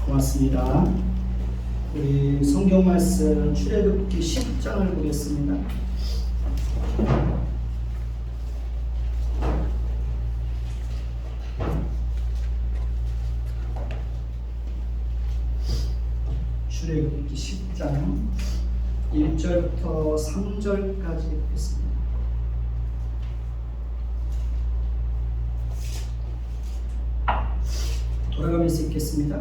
고맙습니다. 우리 성경 말씀 출애굽기 10장을 보겠습니다. 출애굽기 10장 1절부터 3절까지 읽겠습니다. 돌아가면서 읽겠습니다.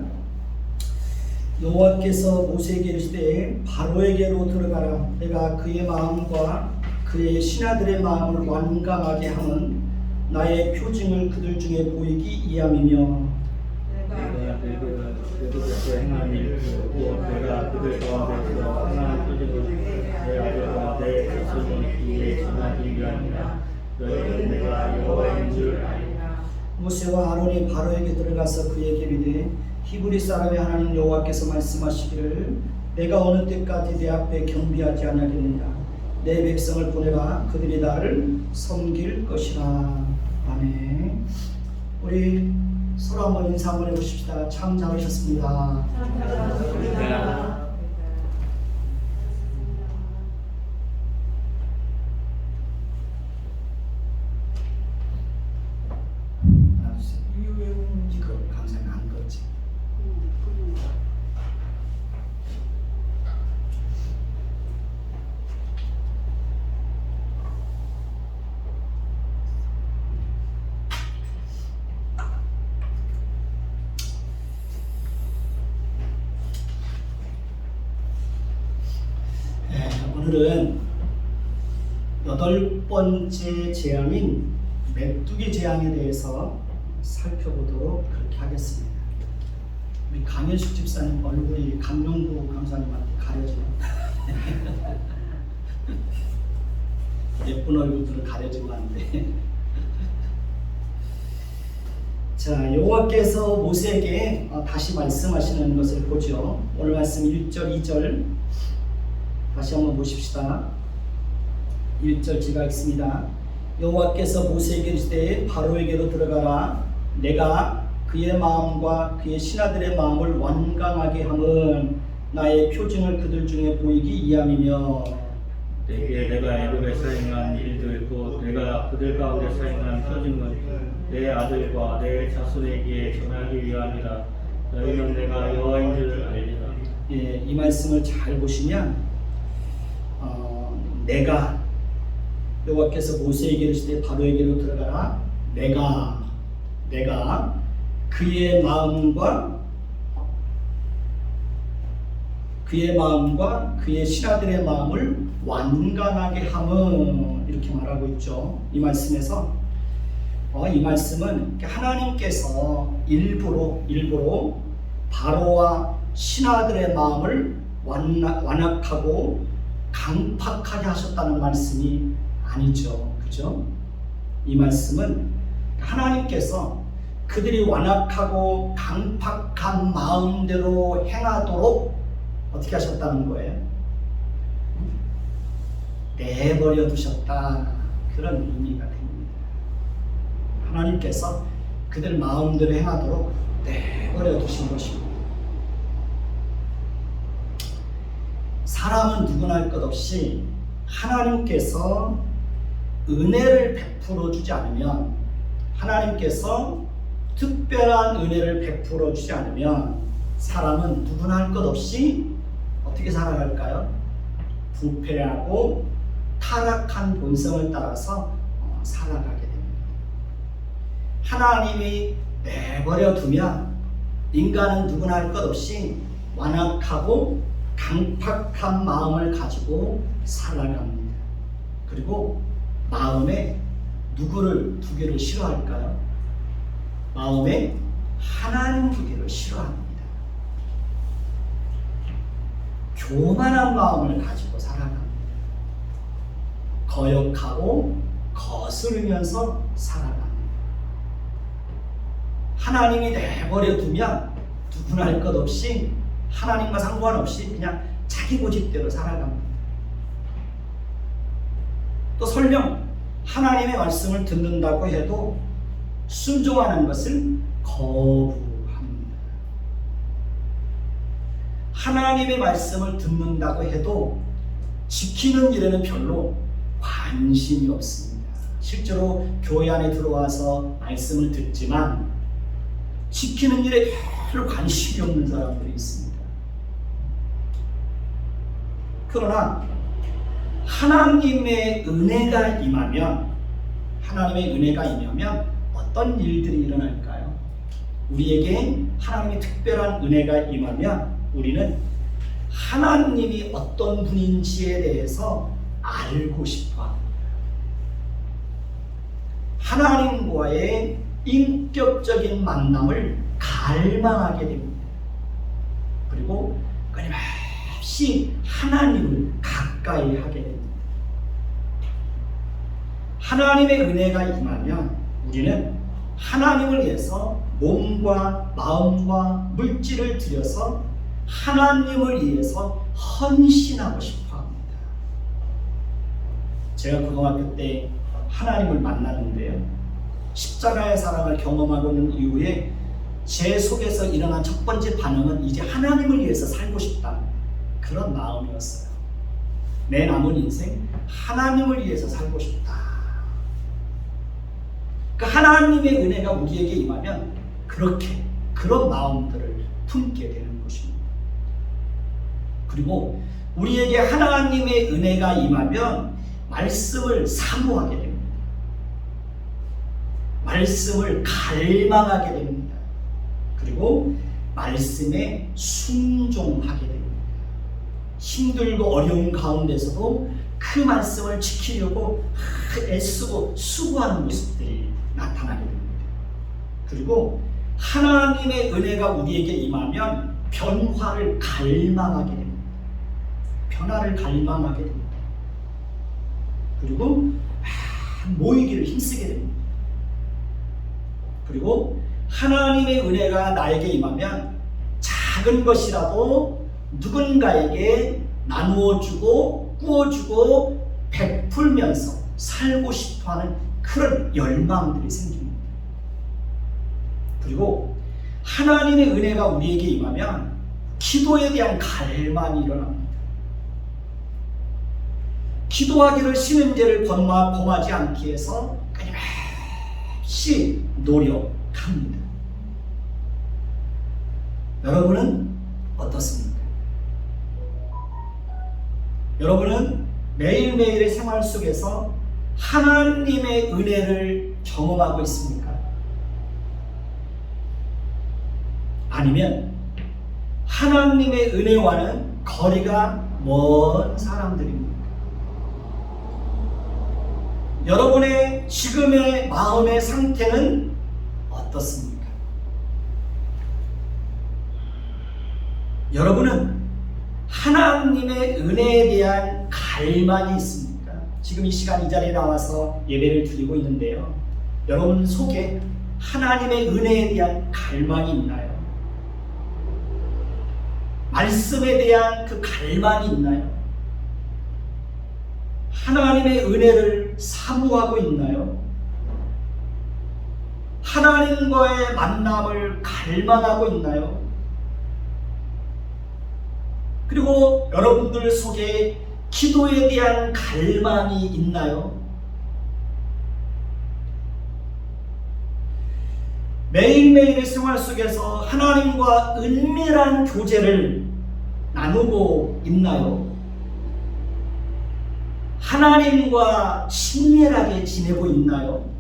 여호와께서 모세에게 이르시되 바로에게로 들어가라. 내가 그의 마음과 그의 신하들의 마음을 완강하게 하는 나의 표징을 그들 중에 보이기 이함이며 내가 그들에서 행한 일 그리고 내가 그들 가운데서 행한 표징을 내 아들과 내 자손이 이에 전하기 위함이라. 너희는 내가 여호와인 줄 아리라. 모세와 아론이 바로에게 들어가서 그에게 이르되 히브리 사람의 하나님 여호와께서 말씀하시기를 내가 어느 때까지 내 앞에 경비하지 아니하겠느냐. 내 백성을 보내라. 그들이 나를 섬길 것이라. 아멘. 우리 서로 한번 인사 한번 해보십시다. 참 잘하셨습니다. 이거 강사님 안 그렇지. 오늘은 8번째 재앙인 메뚜기 재앙에 대해서 살펴보도록 그렇게 하겠습니다. 우리 강현숙 집사님 얼굴이 강명구 강사님한테 가려져요. 예쁜 얼굴들을 가려지면 안 돼. 자, 여호와께서 모세에게 다시 말씀하시는 것을 보죠. 오늘 말씀 1절, 2절 다시 한번 보십시다. 1절 제가 읽습니다. 여호와께서 모세에게 이르시되 바로에게로 들어가라. 내가 그의 마음과 그의 신하들의 마음을 완강하게 함은 나의 표징을 그들 중에 보이기 이함이며 내게 내가 애굽에서 행한 일들 곧 내가 그들 가운데서 행한 표징을 내 아들과 내 자손에게 전하기 위함이라. 너희는 내가 여호와인 줄 알리라. 예, 이 말씀을 잘 보시면 내가 여호와께서 모세에게 이르시되 바로에게로 들어가라. 내가 그의 마음과 그의 신하들의 마음을 완강하게 함은 이렇게 말하고 있죠. 이 말씀에서 이 말씀은 하나님께서 일부러 바로와 신하들의 마음을 완악하고 강팍하게 하셨다는 말씀이 아니죠. 그죠? 이 말씀은 하나님께서 그들이 완악하고 강팍한 마음대로 행하도록 어떻게 하셨다는 거예요? 내버려 두셨다. 그런 의미가 됩니다. 하나님께서 그들 마음대로 행하도록 내버려 두신 것입니다. 사람은 누구나 할 것 없이 하나님께서 은혜를 베풀어 주지 않으면, 하나님께서 특별한 은혜를 베풀어 주지 않으면 사람은 누구나 할 것 없이 어떻게 살아갈까요? 부패하고 타락한 본성을 따라서 살아가게 됩니다. 하나님이 내버려 두면 인간은 누구나 할 것 없이 완악하고 강팍한 마음을 가지고 살아갑니다. 그리고 마음에 누구를 두기를 싫어할까요? 마음에 하나님 두기를 싫어합니다. 교만한 마음을 가지고 살아갑니다. 거역하고 거스르면서 살아갑니다. 하나님이 내버려 두면 누구나 할 것 없이 하나님과 상관없이 그냥 자기 고집대로 살아갑니다. 또 설령 하나님의 말씀을 듣는다고 해도 순종하는 것을 거부합니다. 하나님의 말씀을 듣는다고 해도 지키는 일에는 별로 관심이 없습니다. 실제로 교회 안에 들어와서 말씀을 듣지만 지키는 일에 별로 관심이 없는 사람들이 있습니다. 그러나 하나님의 은혜가 임하면 어떤 일들이 일어날까요? 우리에게 하나님의 특별한 은혜가 임하면 우리는 하나님이 어떤 분인지에 대해서 알고 싶어 합니다. 하나님과의 인격적인 만남을 갈망하게 됩니다. 그리고 끊임없이 하나님을 가까이 하게 됩니다. 하나님의 은혜가 임하면 우리는 하나님을 위해서 몸과 마음과 물질을 들여서 하나님을 위해서 헌신하고 싶어 합니다. 제가 고등학교 때 하나님을 만났는데요. 십자가의 사랑을 경험하고 있는 이후에 제 속에서 일어난 첫 번째 반응은 이제 하나님을 위해서 살고 싶다. 그런 마음이었어요. 내 남은 인생 하나님을 위해서 살고 싶다. 그 하나님의 은혜가 우리에게 임하면 그런 마음들을 품게 되는 것입니다. 그리고 우리에게 하나님의 은혜가 임하면 말씀을 사모하게 됩니다. 말씀을 갈망하게 됩니다. 그리고 말씀에 순종하게 됩니다. 힘들고 어려운 가운데서도 그 말씀을 지키려고 애쓰고 수고하는 모습들이 나타나게 됩니다. 그리고 하나님의 은혜가 우리에게 임하면 변화를 갈망하게 됩니다. 변화를 갈망하게 됩니다. 그리고 모이기를 힘쓰게 됩니다. 그리고 하나님의 은혜가 나에게 임하면 작은 것이라도 누군가에게 나누어주고 꾸어주고 베풀면서 살고 싶어하는 그런 열망들이 생깁니다. 그리고 하나님의 은혜가 우리에게 임하면 기도에 대한 갈망이 일어납니다. 기도하기를 쉬는 죄를 범하지 않기 위해서 끊임없이 노력합니다. 여러분은 어떻습니까? 여러분은 매일매일의 생활 속에서 하나님의 은혜를 경험하고 있습니까? 아니면 하나님의 은혜와는 거리가 먼 사람들입니까? 여러분의 지금의 마음의 상태는 어떻습니까? 여러분은 하나님의 은혜에 대한 갈망이 있습니까? 지금 이 시간 이 자리에 나와서 예배를 드리고 있는데요. 여러분 속에 하나님의 은혜에 대한 갈망이 있나요? 말씀에 대한 그 갈망이 있나요? 하나님의 은혜를 사모하고 있나요? 하나님과의 만남을 갈망하고 있나요? 그리고 여러분들 속에 기도에 대한 갈망이 있나요? 매일매일의 생활 속에서 하나님과 은밀한 교제를 나누고 있나요? 하나님과 친밀하게 지내고 있나요?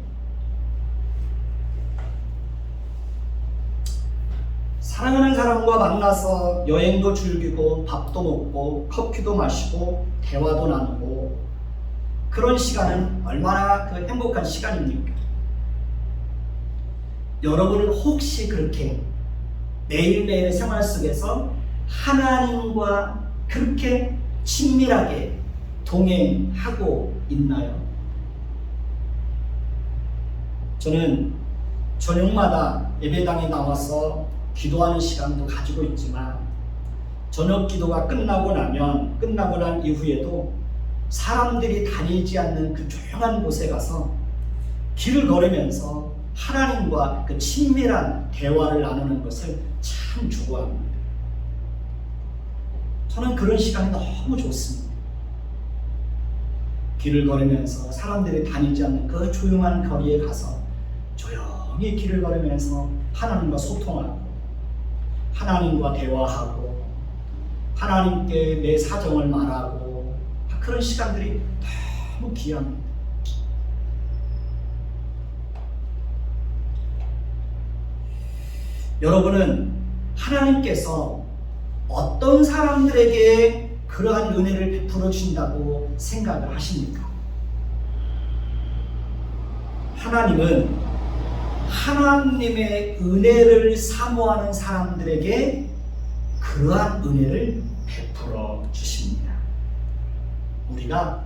사랑하는 사람과 만나서 여행도 즐기고 밥도 먹고 커피도 마시고 대화도 나누고 그런 시간은 얼마나 그 행복한 시간입니까? 여러분은 혹시 그렇게 매일매일의 생활 속에서 하나님과 그렇게 친밀하게 동행하고 있나요? 저는 저녁마다 예배당에 나와서 기도하는 시간도 가지고 있지만 저녁 기도가 끝나고 난 이후에도 사람들이 다니지 않는 그 조용한 곳에 가서 길을 걸으면서 하나님과 그 친밀한 대화를 나누는 것을 참 좋아합니다. 저는 그런 시간이 너무 좋습니다. 길을 걸으면서 사람들이 다니지 않는 그 조용한 거리에 가서 조용히 길을 걸으면서 하나님과 소통하고 하나님과 대화하고 하나님께 내 사정을 말하고 그런 시간들이 너무 귀합니다. 여러분은 하나님께서 어떤 사람들에게 그러한 은혜를 베풀어 주신다고 생각을 하십니까? 하나님은 하나님의 은혜를 사모하는 사람들에게 그러한 은혜를 베풀어 주십니다. 우리가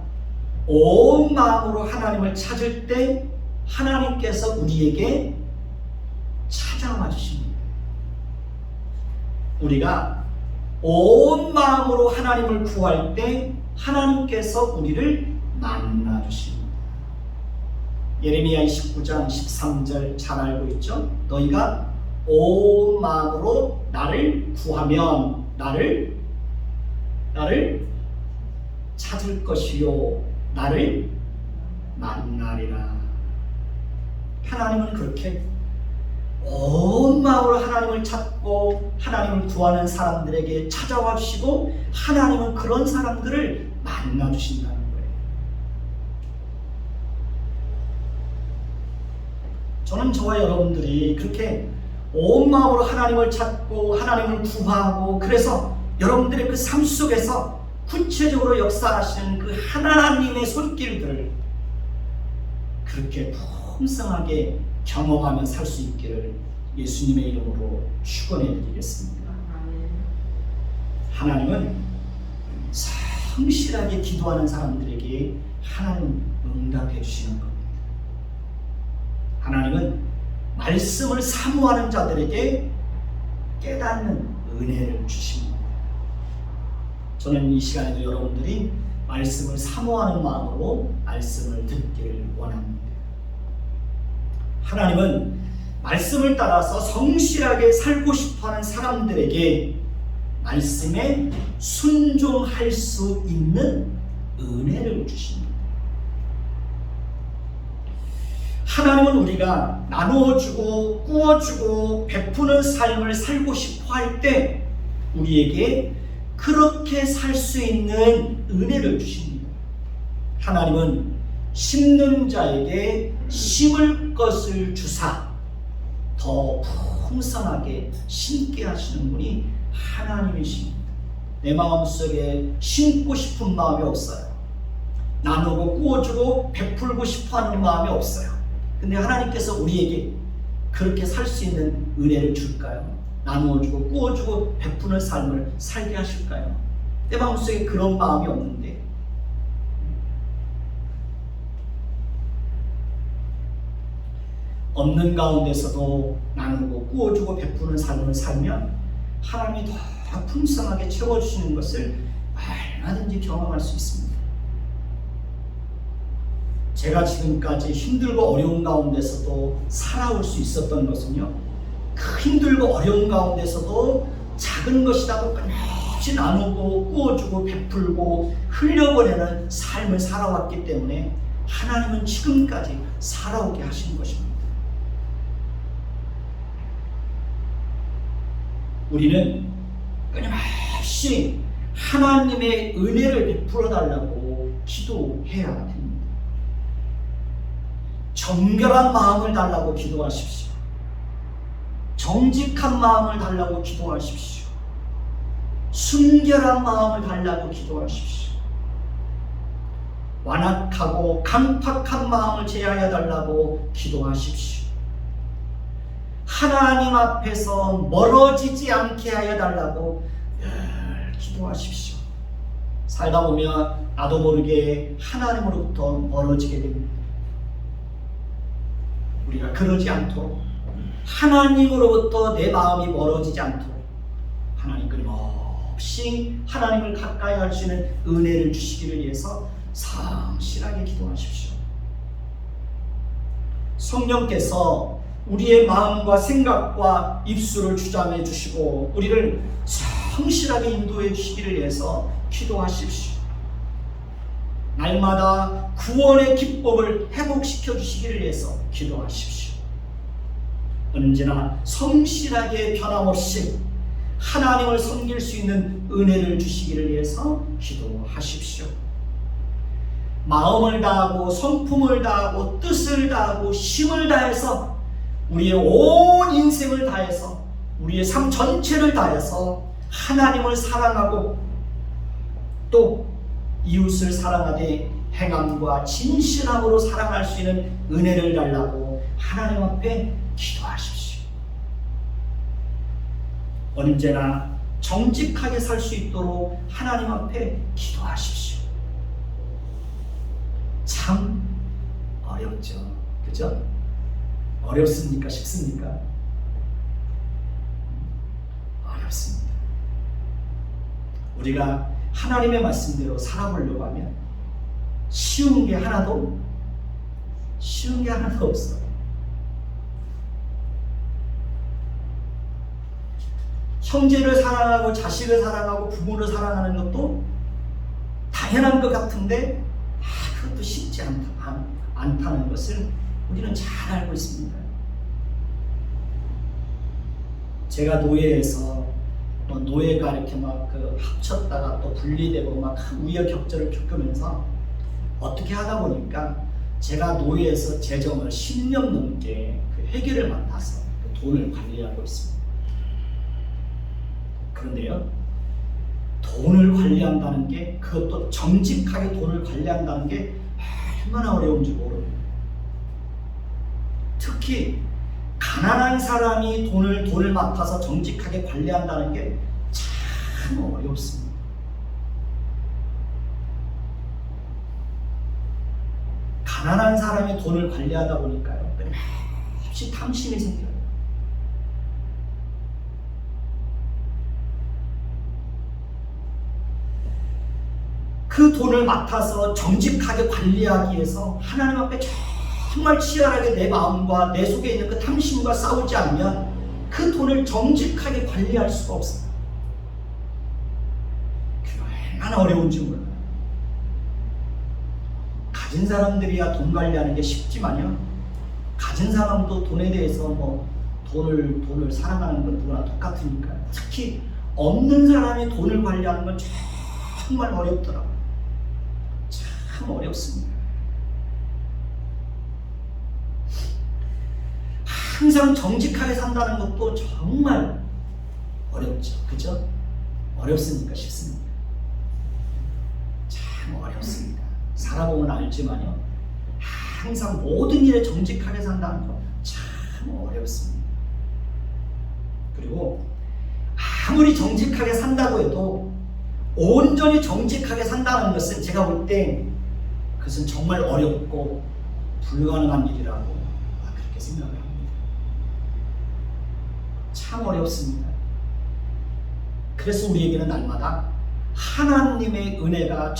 온 마음으로 하나님을 찾을 때 하나님께서 우리에게 찾아와 주십니다. 우리가 온 마음으로 하나님을 구할 때 하나님께서 우리를 만나 주십니다. 예레미야 29장 13절 잘 알고 있죠? 너희가 온 마음으로 나를 구하면 나를 찾을 것이요 나를 만나리라. 하나님은 그렇게 온 마음으로 하나님을 찾고 하나님을 구하는 사람들에게 찾아와 주시고 하나님은 그런 사람들을 만나 주신다는 거예요. 저는 저와 여러분들이 그렇게 온 마음으로 하나님을 찾고 하나님을 구하고 그래서 여러분들의 그 삶 속에서 구체적으로 역사하시는 그 하나님의 손길들을 그렇게 풍성하게 경험하며 살 수 있기를 예수님의 이름으로 축원해 드리겠습니다. 하나님은 성실하게 기도하는 사람들에게 하나님 응답해 주시는 겁니다. 하나님은 말씀을 사모하는 자들에게 깨닫는 은혜를 주십니다. 저는 이 시간에도 여러분들이 말씀을 사모하는 마음으로 말씀을 듣기를 원합니다. 하나님은 말씀을 따라서 성실하게 살고 싶어하는 사람들에게 말씀에 순종할 수 있는 은혜를 주십니다. 하나님은 우리가 나누어주고 꾸어주고 베푸는 삶을 살고 싶어 할 때 우리에게 그렇게 살 수 있는 은혜를 주십니다. 하나님은 심는 자에게 심을 것을 주사 더 풍성하게 심게 하시는 분이 하나님이십니다. 내 마음속에 심고 싶은 마음이 없어요. 나누고 꾸어주고 베풀고 싶어하는 마음이 없어요. 근데 하나님께서 우리에게 그렇게 살 수 있는 은혜를 줄까요? 나누어주고 꾸어주고 베푸는 삶을 살게 하실까요? 내 마음속에 그런 마음이 없는데 없는 가운데서도 나누고 꾸어주고 베푸는 삶을 살면 하나님이 더 풍성하게 채워주시는 것을 얼마든지 경험할 수 있습니다. 제가 지금까지 힘들고 어려운 가운데서도 살아올 수 있었던 것은요, 그 힘들고 어려운 가운데서도 작은 것이라도 끊임없이 나누고 꾸어주고 베풀고 흘려보내는 삶을 살아왔기 때문에 하나님은 지금까지 살아오게 하신 것입니다. 우리는 끊임없이 하나님의 은혜를 베풀어 달라고 기도해야 됩니다. 정결한 마음을 달라고 기도하십시오. 정직한 마음을 달라고 기도하십시오. 순결한 마음을 달라고 기도하십시오. 완악하고 강팍한 마음을 제하여 달라고 기도하십시오. 하나님 앞에서 멀어지지 않게 하여 달라고 늘 기도하십시오. 살다 보면 나도 모르게 하나님으로부터 멀어지게 됩니다. 우리가 그러지 않도록 하나님으로부터 내 마음이 멀어지지 않도록 하나님 끊임없이 하나님을 가까이 할 수 있는 은혜를 주시기를 위해서 성실하게 기도하십시오. 성령께서 우리의 마음과 생각과 입술을 주장해 주시고 우리를 성실하게 인도해 주시기를 위해서 기도하십시오. 날마다 구원의 기법을 회복시켜 주시기를 위해서 기도하십시오. 언제나 성실하게 변함없이 하나님을 섬길 수 있는 은혜를 주시기를 위해서 기도하십시오. 마음을 다하고 성품을 다하고 뜻을 다하고 힘을 다해서 우리의 온 인생을 다해서 우리의 삶 전체를 다해서 하나님을 사랑하고 또 이웃을 사랑하되 행함과 진실함으로 사랑할 수 있는 은혜를 달라고 하나님 앞에 기도하십시오. 언제나 정직하게 살 수 있도록 하나님 앞에 기도하십시오. 참 어렵죠. 그죠? 어렵습니까? 쉽습니까? 어렵습니다. 우리가 하나님의 말씀대로 살아보려고 하면 쉬운 게 하나도 없어요. 형제를 사랑하고 자식을 사랑하고 부모를 사랑하는 것도 당연한 것 같은데 그것도 쉽지 않다는 것을 우리는 잘 알고 있습니다. 제가 노예에서 노예가 이렇게 막 합쳤다가 또 분리되고 막 우여곡절을 겪으면서 어떻게 하다 보니까 제가 노예에서 재정을 10년 넘게 회계를 맡아서 돈을 관리하고 있습니다. 그런데요, 돈을 관리한다는 게, 그것도 정직하게 돈을 관리한다는 게 얼마나 어려운지 모릅니다. 특히 가난한 사람이 돈을 맡아서 정직하게 관리한다는 게 참 어렵습니다. 가난한 사람이 돈을 관리하다 보니까요, 끊임없이 탐심이 생겨요. 그 돈을 맡아서 정직하게 관리하기 위해서 하나님 앞에 정말 치열하게 내 마음과 내 속에 있는 그 탐심과 싸우지 않으면 그 돈을 정직하게 관리할 수가 없습니다. 얼마나 어려운지 몰라요. 가진 사람들이야 돈 관리하는 게 쉽지만요, 가진 사람도 돈에 대해서 돈을 사랑하는 건 누구나 똑같으니까요. 특히 없는 사람이 돈을 관리하는 건 정말 어렵더라고요. 참 어렵습니다. 항상 정직하게 산다는 것도 정말 어렵죠. 그죠? 어렵습니까? 쉽습니까? 참 어렵습니다. 살아보면 알지만요, 항상 모든 일에 정직하게 산다는 것 참 어렵습니다. 그리고 아무리 정직하게 산다고 해도 온전히 정직하게 산다는 것은 제가 볼 때 그것은 정말 어렵고 불가능한 일이라고 그렇게 생각을 합니다. 참 어렵습니다. 그래서 우리에게는 날마다 하나님의 은혜가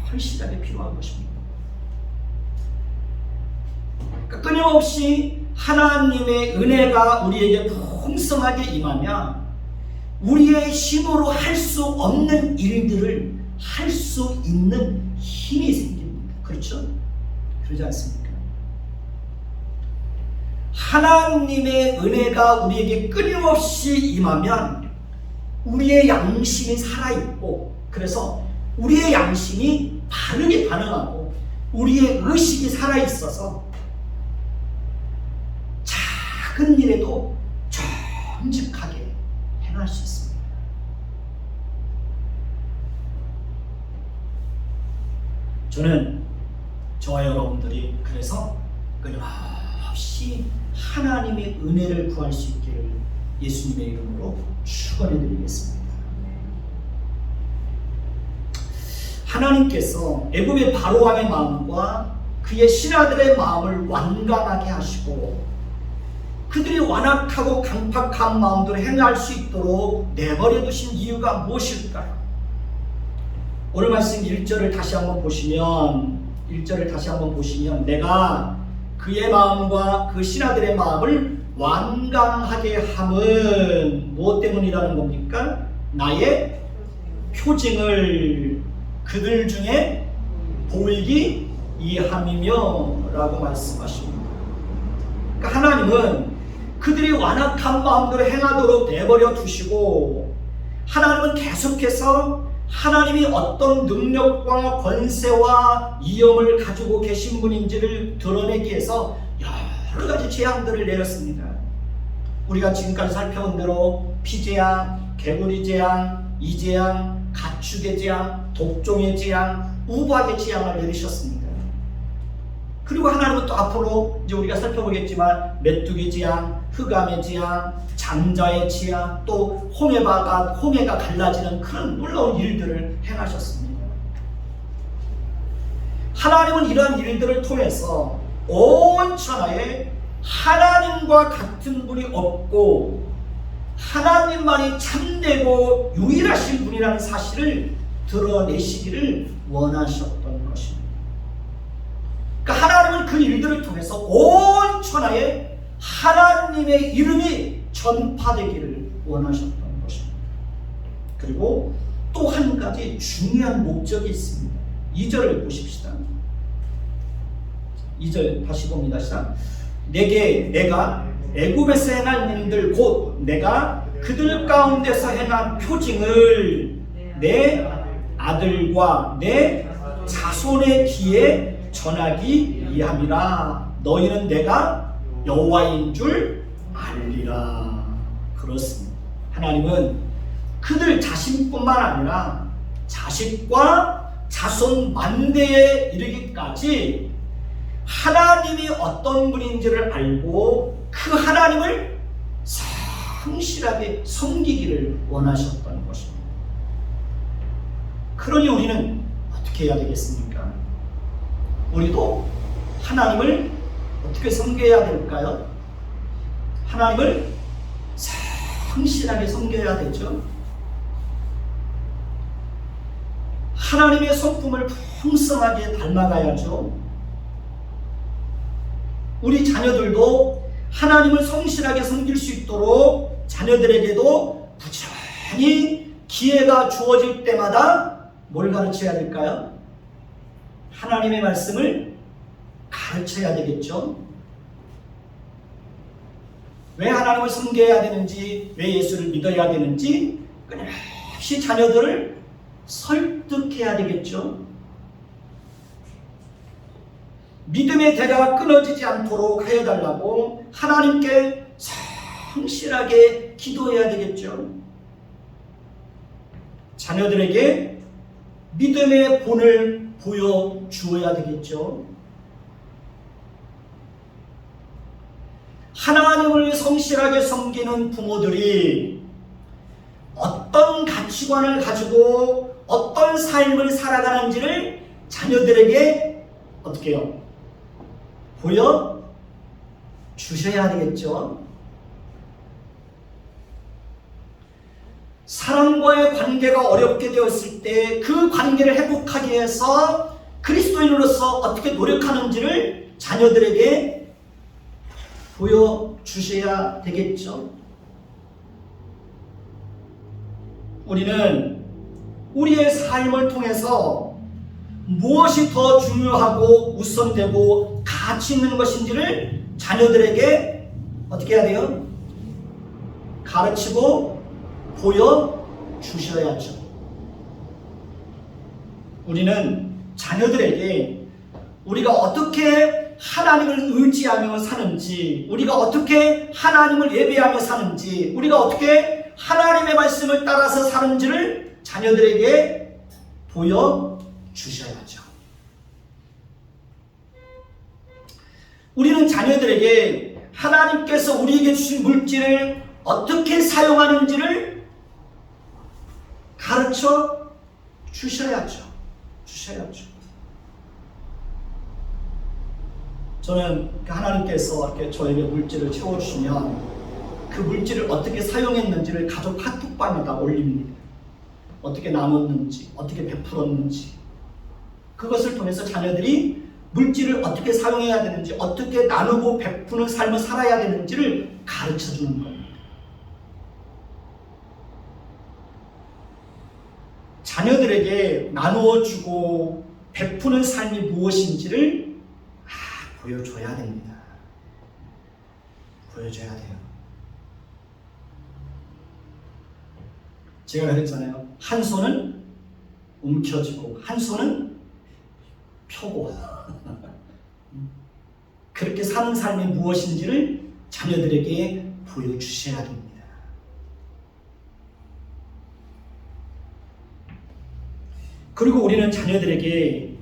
절실하게 필요한 것입니다. 그러니까 끊임없이 하나님의 은혜가 우리에게 풍성하게 임하면 우리의 힘으로 할 수 없는 일들을 할 수 있는 힘이 생깁니다. 그렇죠? 그러지 않습니까? 하나님의 은혜가 우리에게 끊임없이 임하면 우리의 양심이 살아있고, 그래서 우리의 양심이 바르게 반응하고 우리의 의식이 살아있어서 작은 일에도 정직하게 행할 수 있습니다. 저는 저와 여러분들이 그래서 끊임없이 하나님의 은혜를 구할 수 있기를 예수님의 이름으로 축원해 드리겠습니다. 하나님께서 애굽의 바로왕의 마음과 그의 신하들의 마음을 완강하게 하시고 그들이 완악하고 강팍한 마음대로 행할 수 있도록 내버려 두신 이유가 무엇일까요? 오늘 말씀 1절을 다시 한번 보시면 내가 그의 마음과 그 신하들의 마음을 완강하게 함은 무엇 때문이라는 겁니까? 나의 표징을 그들 중에 보이기 이함이며 라고 말씀하십니다. 그러니까 하나님은 그들이 완악한 마음대로 행하도록 내버려 두시고, 하나님은 계속해서 하나님이 어떤 능력과 권세와 위엄을 가지고 계신 분인지를 드러내기 위해서 여러 가지 재앙들을 내렸습니다. 우리가 지금까지 살펴본 대로 피재앙, 개구리 재앙, 이재앙, 가축의 재앙, 독종의 재앙, 우박의 재앙을 내리셨습니다. 그리고 하나님은 또 앞으로 이제 우리가 살펴보겠지만 메뚜기 재앙, 흑암의 재앙, 장자의 재앙, 또 홍해가 갈라지는 그런 놀라운 일들을 행하셨습니다. 하나님은 이러한 일들을 통해서 온 천하에 하나님과 같은 분이 없고 하나님만이 참되고 유일하신 분이라는 사실을 드러내시기를 원하셨던 것입니다. 그러니까 하나님은 그 일들을 통해서 온 천하에 하나님의 이름이 전파되기를 원하셨던 것입니다. 그리고 또 한 가지 중요한 목적이 있습니다. 2절을 보십시다. 2절 다시 봅니다. 시작. 내가 애굽에서 행한 일들 곧 내가 그들 가운데서 행한 표징을 내 아들과 내 자손의 귀에 전하기 위함이라. 너희는 내가 여호와인 줄 알리라. 그렇습니다. 하나님은 그들 자신뿐만 아니라 자식과 자손 만대에 이르기까지 하나님이 어떤 분인지를 알고 그 하나님을 성실하게 섬기기를 원하셨던 것입니다. 그러니 우리는 어떻게 해야 되겠습니까? 우리도 하나님을 어떻게 섬겨야 될까요? 하나님을 성실하게 섬겨야 되죠. 하나님의 성품을 풍성하게 닮아가야죠. 우리 자녀들도 하나님을 성실하게 섬길 수 있도록 자녀들에게도 부지런히 기회가 주어질 때마다 뭘 가르쳐야 될까요? 하나님의 말씀을 가르쳐야 되겠죠. 왜 하나님을 섬겨야 되는지, 왜 예수를 믿어야 되는지 끊임없이 자녀들을 설득해야 되겠죠. 믿음의 대가가 끊어지지 않도록 하여달라고 하나님께 성실하게 기도해야 되겠죠. 자녀들에게 믿음의 본을 보여주어야 되겠죠. 하나님을 성실하게 섬기는 부모들이 어떤 가치관을 가지고 어떤 삶을 살아가는지를 자녀들에게 어떻게 해요? 보여주셔야 되겠죠. 사람과의 관계가 어렵게 되었을 때 그 관계를 회복하기 위해서 그리스도인으로서 어떻게 노력하는지를 자녀들에게 보여주셔야 되겠죠. 우리는 우리의 삶을 통해서 무엇이 더 중요하고 우선되고 가치 있는 것인지를 자녀들에게 어떻게 해야 돼요? 가르치고 보여주셔야죠. 우리는 자녀들에게 우리가 어떻게 하나님을 의지하며 사는지, 우리가 어떻게 하나님을 예배하며 사는지, 우리가 어떻게 하나님의 말씀을 따라서 사는지를 자녀들에게 보여주셔야죠. 우리는 자녀들에게 하나님께서 우리에게 주신 물질을 어떻게 사용하는지를 가르쳐 주셔야죠. 저는 하나님께서 이렇게 저에게 물질을 채워주시면 그 물질을 어떻게 사용했는지를 가족 카톡방에다 올립니다. 어떻게 나눴는지, 어떻게 베풀었는지, 그것을 통해서 자녀들이 물질을 어떻게 사용해야 되는지, 어떻게 나누고 베푸는 삶을 살아야 되는지를 가르쳐주는 겁니다. 자녀들에게 나누어주고 베푸는 삶이 무엇인지를 보여줘야 됩니다. 보여줘야 돼요. 제가 그랬잖아요. 한 손은 움켜쥐고 한 손은 펴고 그렇게 사는 삶이 무엇인지를 자녀들에게 보여주셔야 됩니다. 그리고 우리는 자녀들에게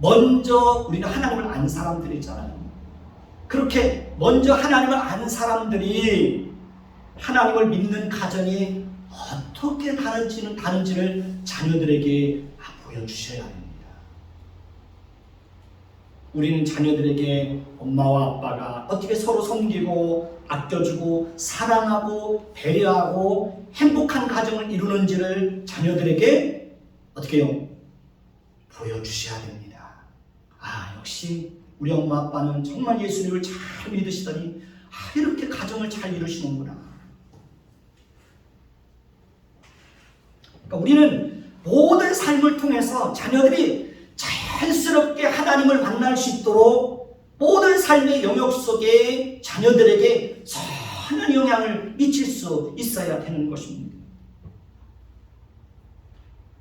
먼저 우리는 하나님을 아는 사람들이잖아요. 그렇게 먼저 하나님을 아는 사람들이 하나님을 믿는 가정이 어떻게 다른지를 자녀들에게 보여주셔야 합니다. 우리는 자녀들에게 엄마와 아빠가 어떻게 서로 섬기고 아껴주고 사랑하고 배려하고 행복한 가정을 이루는지를 자녀들에게 어떻게 해요? 보여주셔야 됩니다. 역시 우리 엄마 아빠는 정말 예수님을 잘 믿으시더니 이렇게 가정을 잘 이루시는구나. 그러니까 우리는 모든 삶을 통해서 자녀들이 자연스럽게 하나님을 만날 수 있도록 모든 삶의 영역 속에 자녀들에게 선한 영향을 미칠 수 있어야 되는 것입니다.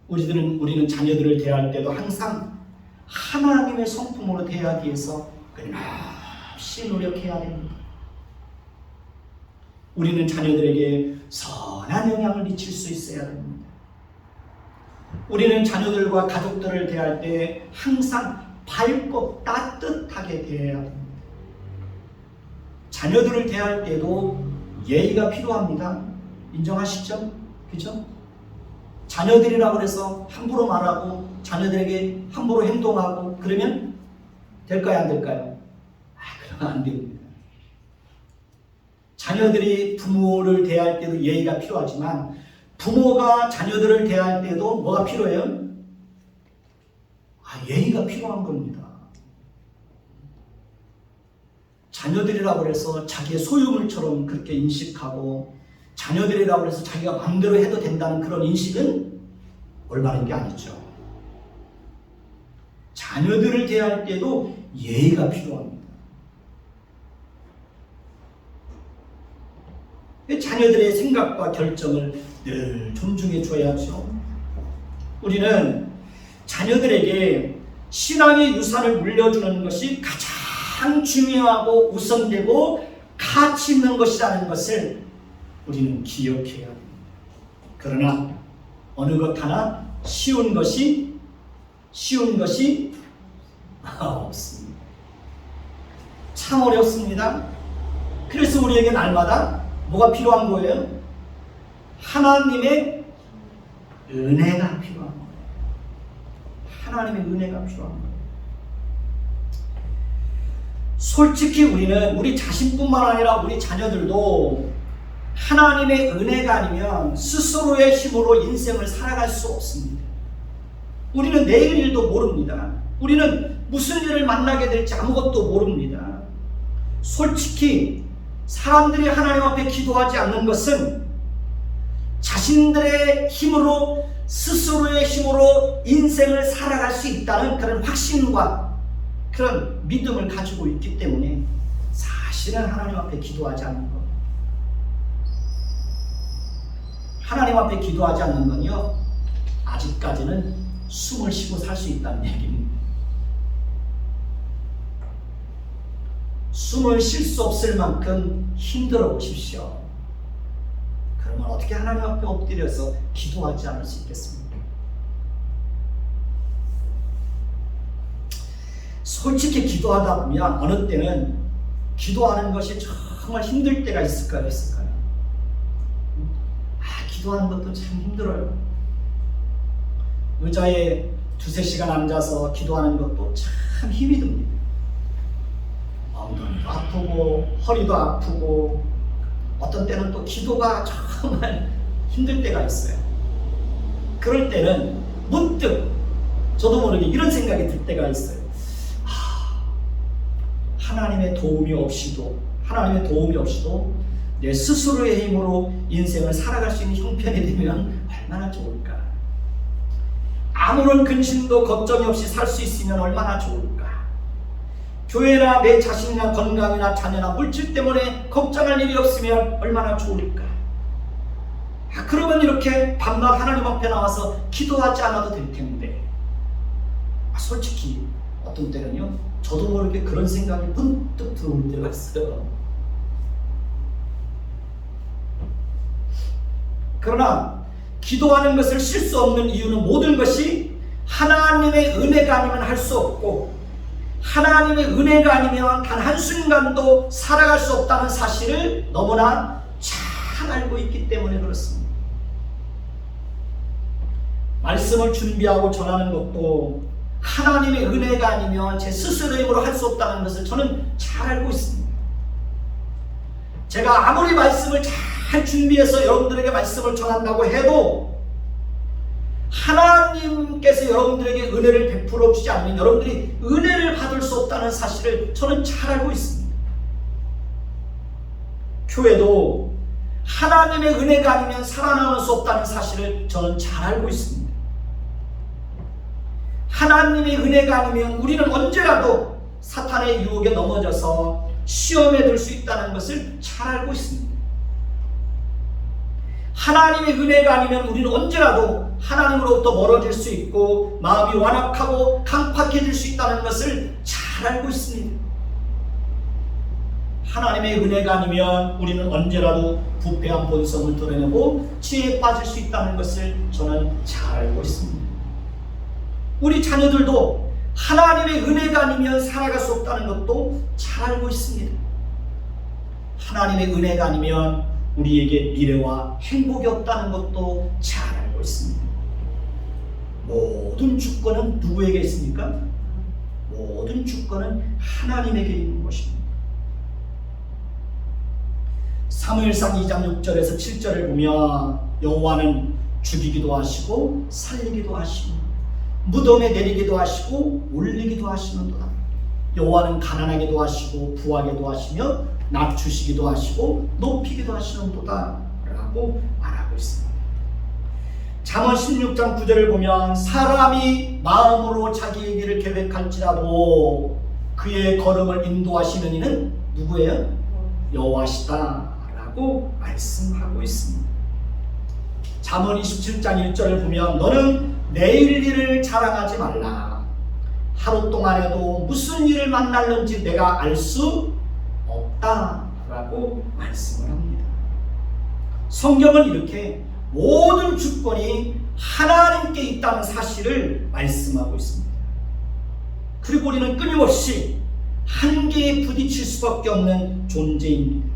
우리는 자녀들을 대할 때도 항상 하나님의 성품으로 대하기 위해서 끊임없이 노력해야 됩니다. 우리는 자녀들에게 선한 영향을 미칠 수 있어야 됩니다. 우리는 자녀들과 가족들을 대할 때 항상 밝고 따뜻하게 대해야 합니다. 자녀들을 대할 때도 예의가 필요합니다. 인정하시죠? 그죠? 자녀들이라고 해서 함부로 말하고 자녀들에게 함부로 행동하고 그러면 될까요? 안 될까요? 그러면 안 됩니다. 자녀들이 부모를 대할 때도 예의가 필요하지만 부모가 자녀들을 대할 때도 뭐가 필요해요? 예의가 필요한 겁니다. 자녀들이라고 해서 자기의 소유물처럼 그렇게 인식하고 자녀들이라고 해서 자기가 마음대로 해도 된다는 그런 인식은 올바른 게 아니죠. 자녀들을 대할 때도 예의가 필요합니다. 자녀들의 생각과 결정을 늘 존중해 줘야죠. 우리는 자녀들에게 신앙의 유산을 물려주는 것이 가장 중요하고 우선되고 가치 있는 것이라는 것을 우리는 기억해야 합니다. 그러나 어느 것 하나 쉬운 것이 없습니다. 참 어렵습니다. 그래서 우리에게 날마다 뭐가 필요한 거예요? 하나님의 은혜가 필요한 거예요. 하나님의 은혜가 필요한 거예요. 솔직히 우리는 우리 자신뿐만 아니라 우리 자녀들도 하나님의 은혜가 아니면 스스로의 힘으로 인생을 살아갈 수 없습니다. 우리는 내일 일도 모릅니다. 우리는 무슨 일을 만나게 될지 아무것도 모릅니다. 솔직히 사람들이 하나님 앞에 기도하지 않는 것은 자신들의 힘으로 스스로의 힘으로 인생을 살아갈 수 있다는 그런 확신과 그런 믿음을 가지고 있기 때문에 사실은 하나님 앞에 기도하지 않는 것. 하나님 앞에 기도하지 않는 건요, 아직까지는 숨을 쉬고 살 수 있다는 얘기입니다. 숨을 쉴 수 없을 만큼 힘들어 보십시오. 그러면 어떻게 하나님 앞에 엎드려서 기도하지 않을 수 있겠습니까? 솔직히 기도하다 보면 어느 때는 기도하는 것이 정말 힘들 때가 있을까요? 기도하는 것도 참 힘들어요. 의자에 2-3시간 앉아서 기도하는 것도 참 힘이 듭니다. 엉덩이도 아프고 허리도 아프고 어떤 때는 또 기도가 정말 힘들 때가 있어요. 그럴 때는 문득 저도 모르게 이런 생각이 들 때가 있어요. 하나님의 도움이 없이도 내 스스로의 힘으로 인생을 살아갈 수 있는 형편이 되면 얼마나 좋을까. 아무런 근심도 걱정이 없이 살 수 있으면 얼마나 좋을까. 교회나 내 자신이나 건강이나 자녀나 물질 때문에 걱정할 일이 없으면 얼마나 좋을까. 그러면 이렇게 밤낮 하나님 앞에 나와서 기도하지 않아도 될 텐데. 솔직히 어떤 때는요, 저도 모르게 그런 생각이 문득 들어올 때가 있어요. 그러나 기도하는 것을 쉴 수 없는 이유는 모든 것이 하나님의 은혜가 아니면 할 수 없고, 하나님의 은혜가 아니면 단 한순간도 살아갈 수 없다는 사실을 너무나 잘 알고 있기 때문에 그렇습니다. 말씀을 준비하고 전하는 것도 하나님의 은혜가 아니면 제 스스로의 힘으로 할 수 없다는 것을 저는 잘 알고 있습니다. 제가 아무리 말씀을 잘 준비해서 여러분들에게 말씀을 전한다고 해도 하나님께서 여러분들에게 은혜를 베풀어 주지 않으면 여러분들이 은혜를 받을 수 없다는 사실을 저는 잘 알고 있습니다. 교회도 하나님의 은혜가 아니면 살아남을 수 없다는 사실을 저는 잘 알고 있습니다. 하나님의 은혜가 아니면 우리는 언제라도 사탄의 유혹에 넘어져서 시험에 들 수 있다는 것을 잘 알고 있습니다. 하나님의 은혜가 아니면 우리는 언제라도 하나님으로부터 멀어질 수 있고 마음이 완악하고 강팍해질 수 있다는 것을 잘 알고 있습니다. 하나님의 은혜가 아니면 우리는 언제라도 부패한 본성을 드러내고 지혜에 빠질 수 있다는 것을 저는 잘 알고 있습니다. 우리 자녀들도 하나님의 은혜가 아니면 살아갈 수 없다는 것도 잘 알고 있습니다. 하나님의 은혜가 아니면 우리에게 미래와 행복이 없다는 것도 잘 알고 있습니다. 모든 주권은 누구에게 있습니까? 모든 주권은 하나님에게 있는 것입니다. 사무엘상 2장 6절에서 7절을 보면 여호와는 죽이기도 하시고 살리기도 하시고 무덤에 내리기도 하시고 올리기도 하시는도다. 여호와는 가난하게도 하시고 부하게도 하시며 낮추시기도 하시고 높이기도 하시는도다 라고 말하고 있습니다. 잠언 16장 9절을 보면 사람이 마음으로 자기의 길을 계획할지라도 그의 걸음을 인도하시는 이는 누구예요? 여호와시다 라고 말씀하고 있습니다. 잠언 27장 1절을 보면 너는 내일 일을 자랑하지 말라. 하루 동안에도 무슨 일을 만날는지 내가 알 수 없다 라고 말씀을 합니다. 성경은 이렇게 모든 주권이 하나님께 있다는 사실을 말씀하고 있습니다. 그리고 우리는 끊임없이 한계에 부딪힐 수밖에 없는 존재입니다.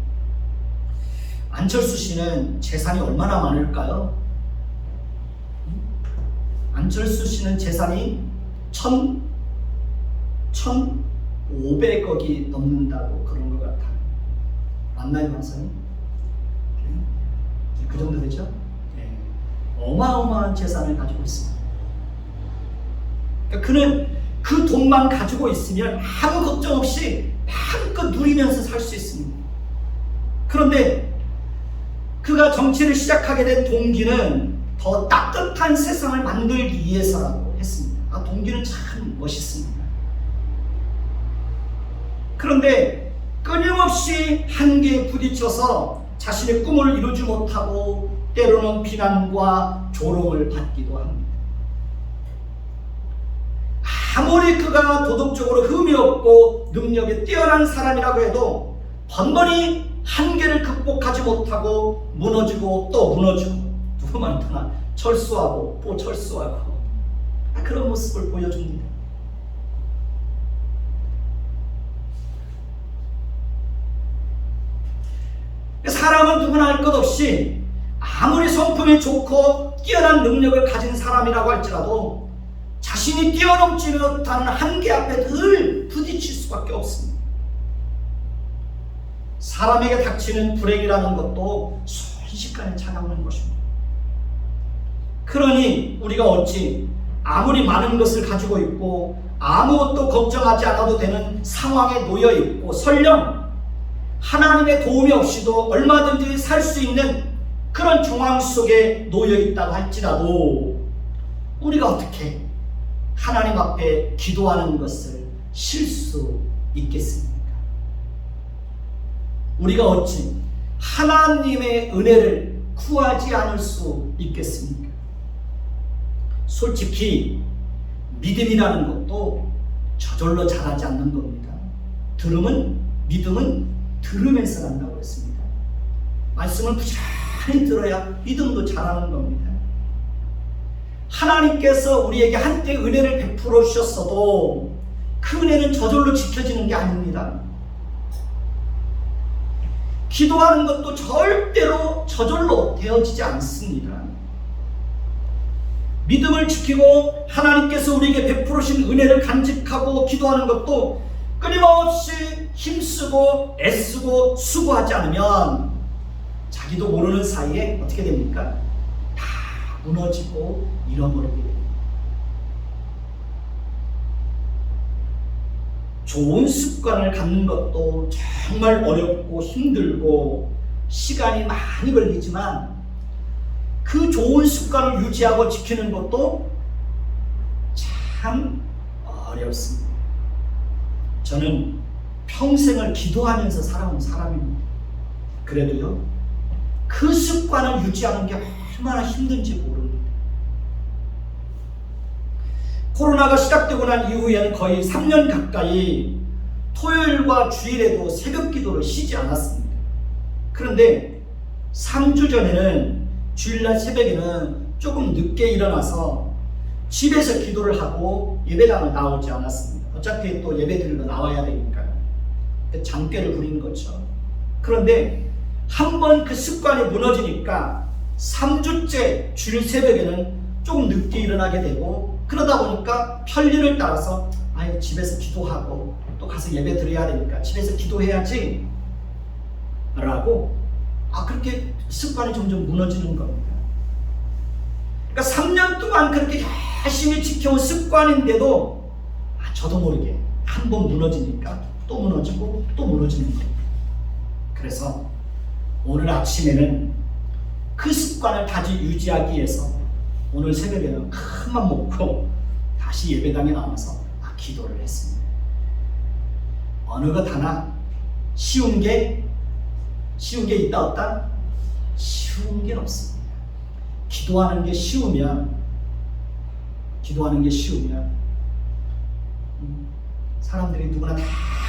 안철수 씨는 재산이 얼마나 많을까요? 안철수 씨는 재산이 1,500억이 넘는다고 그런 것 같아요. 맞나요, 박사님? 그 정도 되죠? 네. 어마어마한 재산을 가지고 있습니다. 그러니까 그는 그 돈만 가지고 있으면 아무 걱정 없이 마음껏 누리면서 살 수 있습니다. 그런데 그가 정치를 시작하게 된 동기는 더 따뜻한 세상을 만들기 위해서라고 했습니다. 동기는 참 멋있습니다. 그런데 끊임없이 한계에 부딪혀서 자신의 꿈을 이루지 못하고 때로는 비난과 조롱을 받기도 합니다. 아무리 그가 도덕적으로 흠이 없고 능력이 뛰어난 사람이라고 해도 번번이 한계를 극복하지 못하고 무너지고 또 무너지고 누구만 떠나 철수하고 또 철수하고 그런 모습을 보여줍니다. 사람은 누구나 할 것 없이 아무리 성품이 좋고 뛰어난 능력을 가진 사람이라고 할지라도 자신이 뛰어넘지 못하는 한계 앞에 늘 부딪힐 수밖에 없습니다. 사람에게 닥치는 불행이라는 것도 순식간에 찾아오는 것입니다. 그러니 우리가 어찌 아무리 많은 것을 가지고 있고 아무것도 걱정하지 않아도 되는 상황에 놓여 있고 설령 하나님의 도움이 없이도 얼마든지 살 수 있는 그런 중앙 속에 놓여 있다고 할지라도 우리가 어떻게 하나님 앞에 기도하는 것을 쉴 수 있겠습니까? 우리가 어찌 하나님의 은혜를 구하지 않을 수 있겠습니까? 솔직히 믿음이라는 것도 저절로 자라지 않는 겁니다. 믿음은 들으면서 난다고 했습니다. 말씀을 부지런히 들어야 믿음도 자라는 겁니다. 하나님께서 우리에게 한때 은혜를 베풀어 주셨어도 그 은혜는 저절로 지켜지는 게 아닙니다. 기도하는 것도 절대로 저절로 되어지지 않습니다. 믿음을 지키고 하나님께서 우리에게 베풀어 주신 은혜를 간직하고 기도하는 것도 끊임없이 힘쓰고 애쓰고 수고하지 않으면 자기도 모르는 사이에 어떻게 됩니까? 다 무너지고 잃어버리게 됩니다. 좋은 습관을 갖는 것도 정말 어렵고 힘들고 시간이 많이 걸리지만 그 좋은 습관을 유지하고 지키는 것도 참 어렵습니다. 저는 평생을 기도하면서 살아온 사람입니다. 그래도요, 그 습관을 유지하는 게 얼마나 힘든지 모릅니다. 코로나가 시작되고 난 이후에는 거의 3년 가까이 토요일과 주일에도 새벽 기도를 쉬지 않았습니다. 그런데 3주 전에는 주일날 새벽에는 조금 늦게 일어나서 집에서 기도를 하고 예배당을 나오지 않았습니다. 어차피 또 예배 드리러 나와야 되니까요. 장꾀를 부린 거죠. 그런데 한번 그 습관이 무너지니까 3주째 주일 새벽에는 조금 늦게 일어나게 되고, 그러다 보니까 편리를 따라서 집에서 기도하고 또 가서 예배 드려야 되니까 집에서 기도해야지 라고 그렇게 습관이 점점 무너지는 겁니다. 그러니까 3년 동안 그렇게 열심히 지켜온 습관인데도 저도 모르게 한번 무너지니까 또 무너지고 또 무너지는 겁니다. 그래서 오늘 아침에는 그 습관을 다시 유지하기 위해서 오늘 새벽에는 큰맘 먹고 다시 예배당에 나와서 기도를 했습니다. 어느 것 하나 쉬운 게 있다 없다? 쉬운 게 없습니다. 기도하는 게 쉬우면 사람들이 누구나 다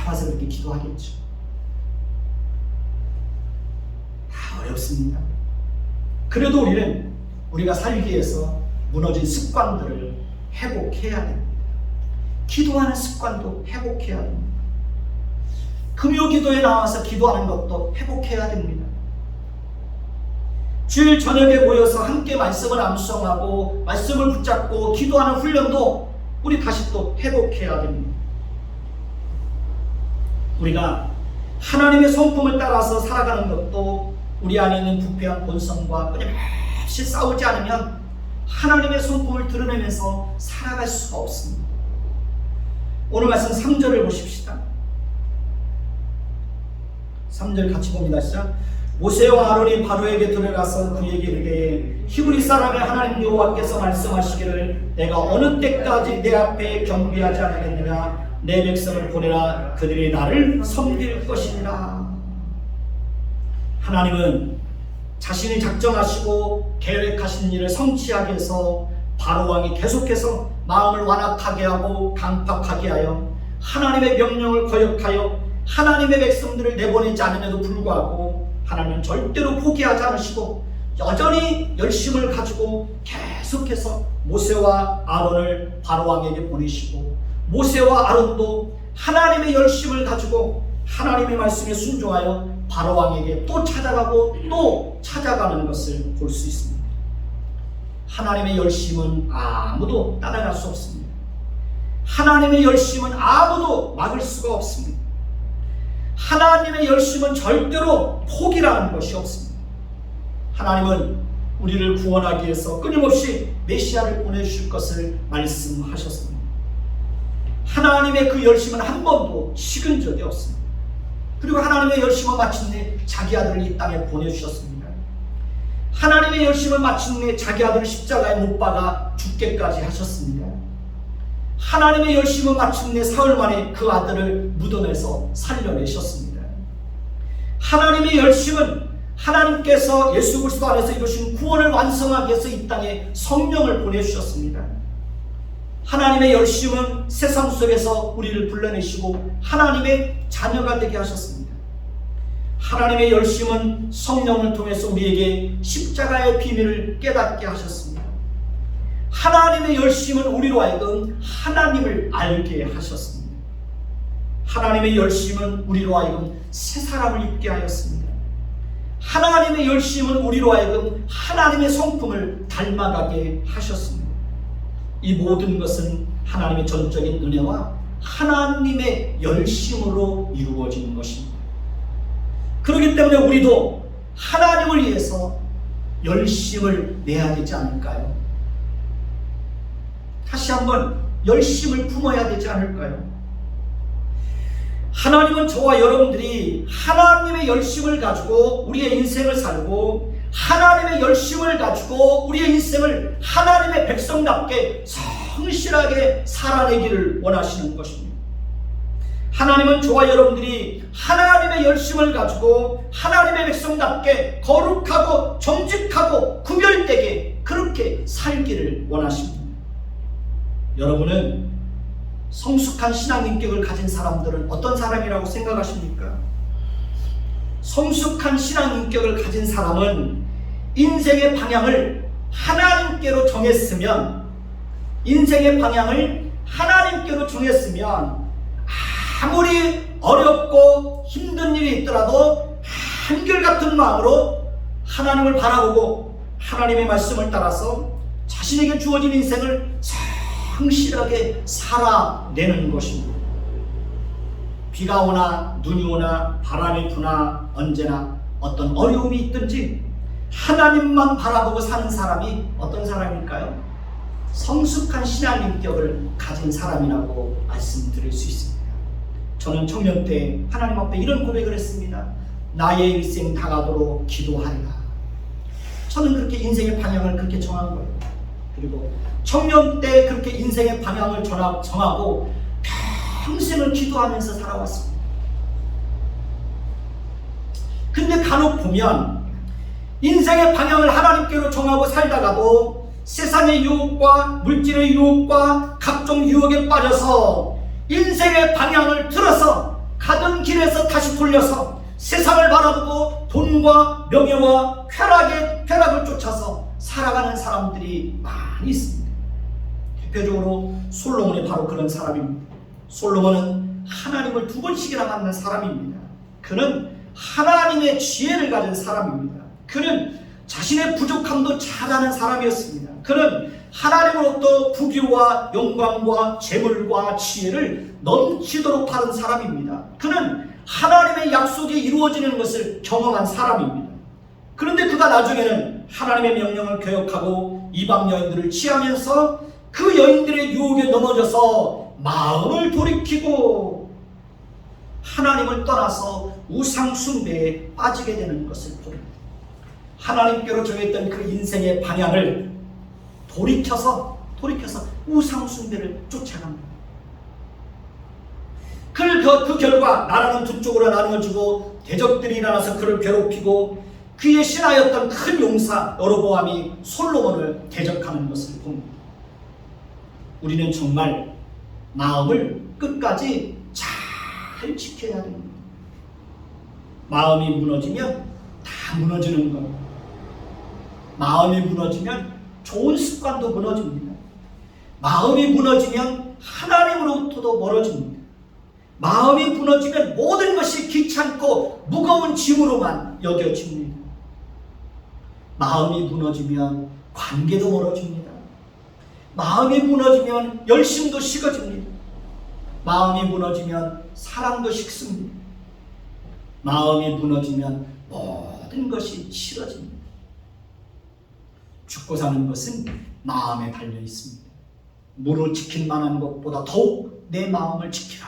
와서 그렇게 기도하겠죠. 다 어렵습니다. 그래도 우리가 살기 위해서 무너진 습관들을 회복해야 됩니다. 기도하는 습관도 회복해야 됩니다. 금요 기도에 나와서 기도하는 것도 회복해야 됩니다. 주일 저녁에 모여서 함께 말씀을 암송하고 말씀을 붙잡고 기도하는 훈련도 우리 다시 또 회복해야 됩니다. 우리가 하나님의 성품을 따라서 살아가는 것도 우리 안에 있는 부패한 본성과 끊임없이 싸우지 않으면 하나님의 성품을 드러내면서 살아갈 수가 없습니다. 오늘 말씀 3절을 보십시다. 3절 같이 봅니다. 시작. 모세와 아론이 바로에게 들어가서 그에게 이르되 히브리 사람의 하나님 여호와께서 말씀하시기를 내가 어느 때까지 내 앞에 경배하지 않겠느냐. 내 백성을 보내라. 그들이 나를 섬길 것이니라. 하나님은 자신이 작정하시고 계획하신 일을 성취하기 위해서 바로왕이 계속해서 마음을 완악하게 하고 강팍하게 하여 하나님의 명령을 거역하여 하나님의 백성들을 내보내지 않음에도 불구하고 하나님은 절대로 포기하지 않으시고 여전히 열심을 가지고 계속해서 모세와 아론을 바로왕에게 보내시고, 모세와 아론도 하나님의 열심을 가지고 하나님의 말씀에 순종하여 바로왕에게 또 찾아가고 또 찾아가는 것을 볼 수 있습니다. 하나님의 열심은 아무도 따라갈 수 없습니다. 하나님의 열심은 아무도 막을 수가 없습니다. 하나님의 열심은 절대로 포기라는 것이 없습니다. 하나님은 우리를 구원하기 위해서 끊임없이 메시아를 보내주실 것을 말씀하셨습니다. 하나님의 그 열심은 한 번도 식은 적이 없습니다. 그리고 하나님의 열심은 마침내 자기 아들을 이 땅에 보내주셨습니다. 하나님의 열심을 마침내 자기 아들을 십자가에 못 박아 죽게까지 하셨습니다. 하나님의 열심을 마침내 사흘 만에 그 아들을 묻어내서 살려내셨습니다. 하나님의 열심은 하나님께서 예수 그리스도 안에서 이루신 구원을 완성하기 위해서 이 땅에 성령을 보내주셨습니다. 하나님의 열심은 세상 속에서 우리를 불러내시고 하나님의 자녀가 되게 하셨습니다. 하나님의 열심은 성령을 통해서 우리에게 십자가의 비밀을 깨닫게 하셨습니다. 하나님의 열심은 우리로 하여금 하나님을 알게 하셨습니다. 하나님의 열심은 우리로 하여금 새 사람을 입게 하였습니다. 하나님의 열심은 우리로 하여금 하나님의 성품을 닮아가게 하셨습니다. 이 모든 것은 하나님의 전적인 은혜와 하나님의 열심으로 이루어지는 것입니다. 그렇기 때문에 우리도 하나님을 위해서 열심을 내야 되지 않을까요? 다시 한번 열심을 품어야 되지 않을까요? 하나님은 저와 여러분들이 하나님의 열심을 가지고 우리의 인생을 살고 하나님의 열심을 가지고 우리의 인생을 하나님의 백성답게 성실하게 살아내기를 원하시는 것입니다. 하나님은 저와 여러분들이 하나님의 열심을 가지고 하나님의 백성답게 거룩하고 정직하고 구별되게 그렇게 살기를 원하십니다. 여러분은 성숙한 신앙 인격을 가진 사람들은 어떤 사람이라고 생각하십니까? 성숙한 신앙 인격을 가진 사람은 인생의 방향을 하나님께로 정했으면 아무리 어렵고 힘든 일이 있더라도 한결같은 마음으로 하나님을 바라보고 하나님의 말씀을 따라서 자신에게 주어진 인생을 성실하게 살아내는 것입니다. 비가 오나 눈이 오나 바람이 부나 언제나 어떤 어려움이 있든지 하나님만 바라보고 사는 사람이 어떤 사람일까요? 성숙한 신앙 인격을 가진 사람이라고 말씀드릴 수 있습니다. 저는 청년 때 하나님 앞에 이런 고백을 했습니다. 나의 일생 다가도록 기도하리라. 저는 그렇게 인생의 방향을 그렇게 정한 거예요. 그리고 청년 때 그렇게 인생의 방향을 정하고 평생을 기도하면서 살아왔습니다. 근데 간혹 보면 인생의 방향을 하나님께로 정하고 살다가도 세상의 유혹과 물질의 유혹과 각종 유혹에 빠져서 인생의 방향을 틀어서 가던 길에서 다시 돌려서 세상을 바라보고 돈과 명예와 쾌락을 쫓아서 살아가는 사람들이 많이 있습니다. 대표적으로 솔로몬이 바로 그런 사람입니다. 솔로몬은 하나님을 2번씩이나 만난 사람입니다. 그는 하나님의 지혜를 가진 사람입니다. 그는 자신의 부족함도 잘 아는 사람이었습니다. 그는 하나님으로부터 부귀와 영광과 재물과 지혜를 넘치도록 받은 사람입니다. 그는 하나님의 약속이 이루어지는 것을 경험한 사람입니다. 그런데 그가 나중에는 하나님의 명령을 거역하고 이방 여인들을 취하면서 그 여인들의 유혹에 넘어져서 마음을 돌이키고 하나님을 떠나서 우상 숭배에 빠지게 되는 것을 봅니다. 하나님께로 정했던 그 인생의 방향을 돌이켜서 우상 숭배를 쫓아갑니다. 그 결과 나라는 두 쪽으로 나누어지고 대적들이 일어나서 그를 괴롭히고 그의 신하였던 큰 용사 여로보암이 솔로몬을 대적하는 것을 봅니다. 우리는 정말 마음을 끝까지 잘 지켜야 됩니다. 마음이 무너지면 다 무너지는 겁니다. 마음이 무너지면 좋은 습관도 무너집니다. 마음이 무너지면 하나님으로부터도 멀어집니다. 마음이 무너지면 모든 것이 귀찮고 무거운 짐으로만 여겨집니다. 마음이 무너지면 관계도 멀어집니다. 마음이 무너지면 열심도 식어집니다. 마음이 무너지면 사랑도 식습니다. 마음이 무너지면 모든 것이 싫어집니다. 죽고 사는 것은 마음에 달려 있습니다. 무릇 지킬 만한 것보다 더욱 내 마음을 지키라.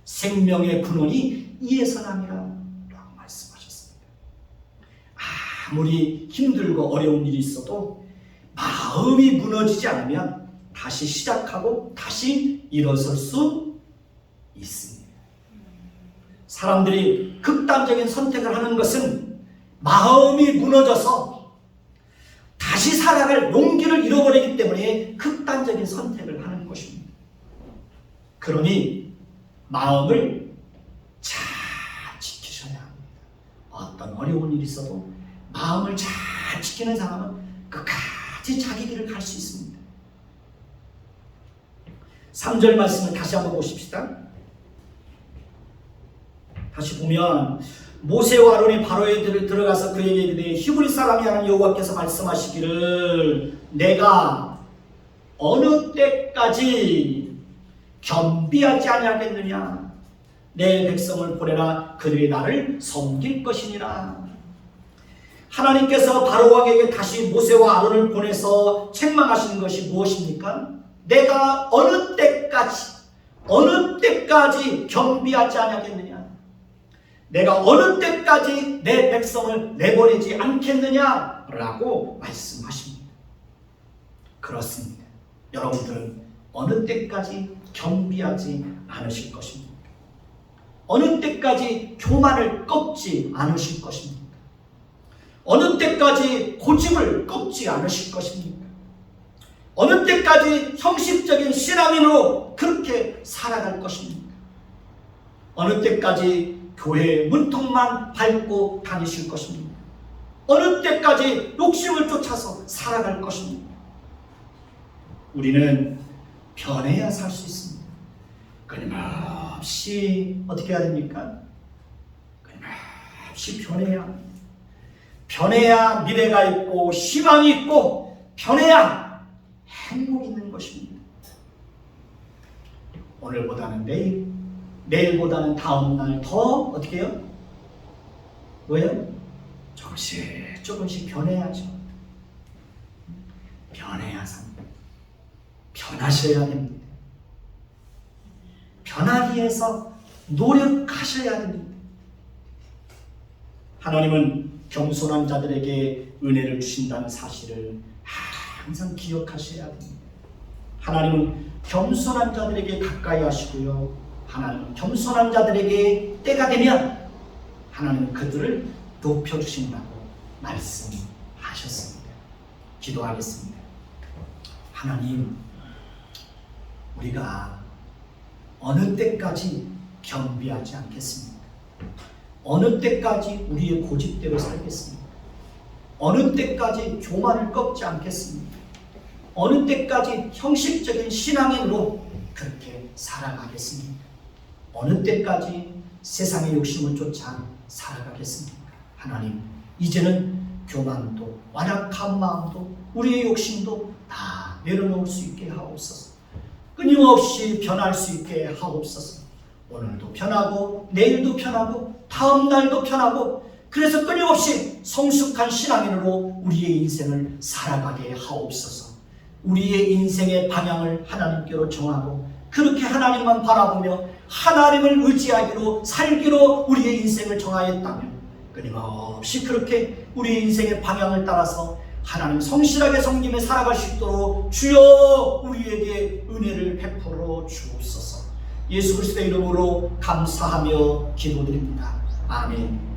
생명의 근원이 이에서 남이라 라고 말씀하셨습니다. 아무리 힘들고 어려운 일이 있어도 마음이 무너지지 않으면 다시 시작하고 다시 일어설 수 있습니다. 사람들이 극단적인 선택을 하는 것은 마음이 무너져서 다시 살아갈 용기를 잃어버리기 때문에 극단적인 선택을 하는 것입니다. 그러니 마음을 잘 지키셔야 합니다. 어떤 어려운 일이 있어도 마음을 잘 지키는 사람은 끝까지 자기 길을 갈 수 있습니다. 3절 말씀을 다시 한번 보십시다. 다시 보면 모세와 아론이 바로에 들어가서 그에게 이르되 히브리 사람이 하는 여호와께서 말씀하시기를 내가 어느 때까지 겸비하지 아니하겠느냐. 내 백성을 보내라. 그들이 나를 섬길 것이니라. 하나님께서 바로 왕에게 다시 모세와 아론을 보내서 책망하시는 것이 무엇입니까? 내가 어느 때까지 겸비하지 아니하겠느냐. 내가 어느 때까지 내 백성을 내보내지 않겠느냐라고 말씀하십니다. 그렇습니다. 여러분들은 어느 때까지 겸비하지 않으실 것입니까? 어느 때까지 교만을 꺾지 않으실 것입니까? 어느 때까지 고집을 꺾지 않으실 것입니까? 어느 때까지 형식적인 신앙인으로 그렇게 살아갈 것입니까? 어느 때까지 교회 문턱만 밟고 다니실 것입니까? 어느 때까지 욕심을 쫓아서 살아갈 것입니까? 우리는 변해야 살 수 있습니다. 끊임없이 어떻게 해야 됩니까? 끊임없이 변해야 합니다. 변해야 미래가 있고 희망이 있고 변해야 행복이 있는 것입니다. 오늘보다는 내일, 내일보다는 다음 날 더 어떻게 해요? 왜요? 조금씩 변해야죠. 변해야 삽니다. 변하셔야 됩니다. 변하기 위해서 노력하셔야 됩니다. 하나님은 겸손한 자들에게 은혜를 주신다는 사실을 항상 기억하셔야 됩니다. 하나님은 겸손한 자들에게 가까이 하시고요. 하나님은 겸손한 자들에게 때가 되면 하나님은 그들을 높여주신다고 말씀하셨습니다. 기도하겠습니다. 하나님, 우리가 어느 때까지 겸비하지 않겠습니까? 어느 때까지 우리의 고집대로 살겠습니까? 어느 때까지 교만을 꺾지 않겠습니까? 어느 때까지 형식적인 신앙인으로 그렇게 살아가겠습니까? 어느 때까지 세상의 욕심을 쫓아 살아가겠습니까? 하나님, 이제는 교만도 완악한 마음도 우리의 욕심도 다 내려놓을 수 있게 하옵소서. 끊임없이 변할 수 있게 하옵소서. 오늘도 편하고 내일도 편하고 다음 날도 편하고 그래서 끊임없이 성숙한 신앙인으로 우리의 인생을 살아가게 하옵소서. 우리의 인생의 방향을 하나님께로 정하고 그렇게 하나님만 바라보며 하나님을 의지하기로 살기로 우리의 인생을 정하였다면 끊임없이 그렇게 우리의 인생의 방향을 따라서 하나님 성실하게 섬기며 살아갈 수 있도록 주여 우리에게 은혜를 베풀어 주옵소서. 예수 그리스도의 이름으로 감사하며 기도드립니다. 아멘.